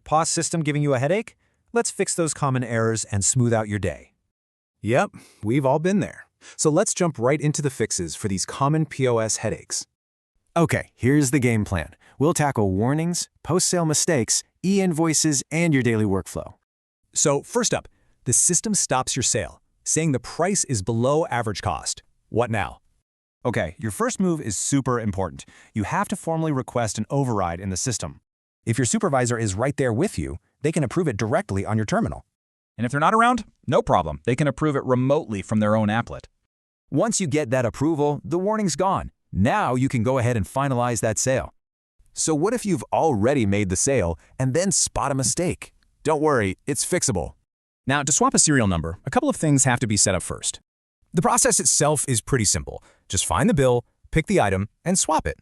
POS system giving you a headache? Let's fix those common errors and smooth out your day. Yep, we've all been there. So let's jump right into the fixes for these common POS headaches. Okay, here's the game plan. We'll tackle warnings, post-sale mistakes, e-invoices, and your daily workflow. So first up, the system stops your sale, saying the price is below average cost. What now? Okay, your first move is super important. You have to formally request an override in the system. If your supervisor is right there with you, they can approve it directly on your terminal. And if they're not around, no problem. They can approve it remotely from their own applet. Once you get that approval, the warning's gone. Now you can go ahead and finalize that sale. So what if you've already made the sale and then spot a mistake? Don't worry, it's fixable. Now, to swap a serial number, a couple of things have to be set up first. The process itself is pretty simple. Just find the bill, pick the item, and swap it.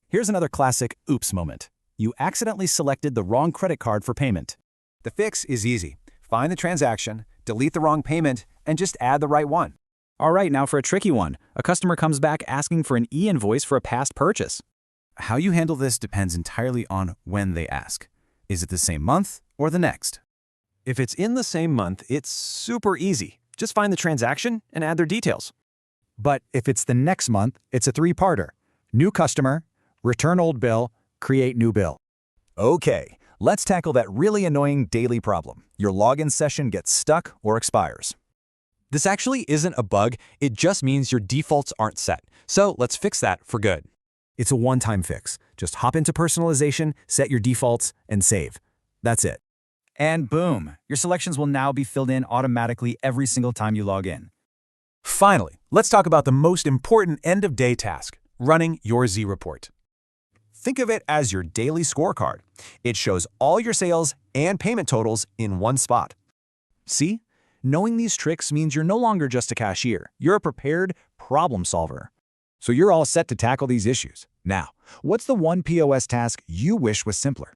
Here's another classic oops moment. You accidentally selected the wrong credit card for payment. The fix is easy. Find the transaction, delete the wrong payment, and just add the right one. All right, now for a tricky one. A customer comes back asking for an e-invoice for a past purchase. How you handle this depends entirely on when they ask. Is it the same month or the next? If it's in the same month, it's super easy. Just find the transaction and add their details. But if it's the next month, it's a three-parter. New customer, return old bill, create new bill. Okay, let's tackle that really annoying daily problem. Your login session gets stuck or expires. This actually isn't a bug, it just means your defaults aren't set. So let's fix that for good. It's a one-time fix. Just hop into Personalization, set your defaults, and save. That's it. And boom, your selections will now be filled in automatically every single time you log in. Finally, let's talk about the most important end-of-day task, running your Z-report. Think of it as your daily scorecard. It shows all your sales and payment totals in one spot. See? Knowing these tricks means you're no longer just a cashier. You're a prepared problem solver. So you're all set to tackle these issues. Now, what's the one POS task you wish was simpler?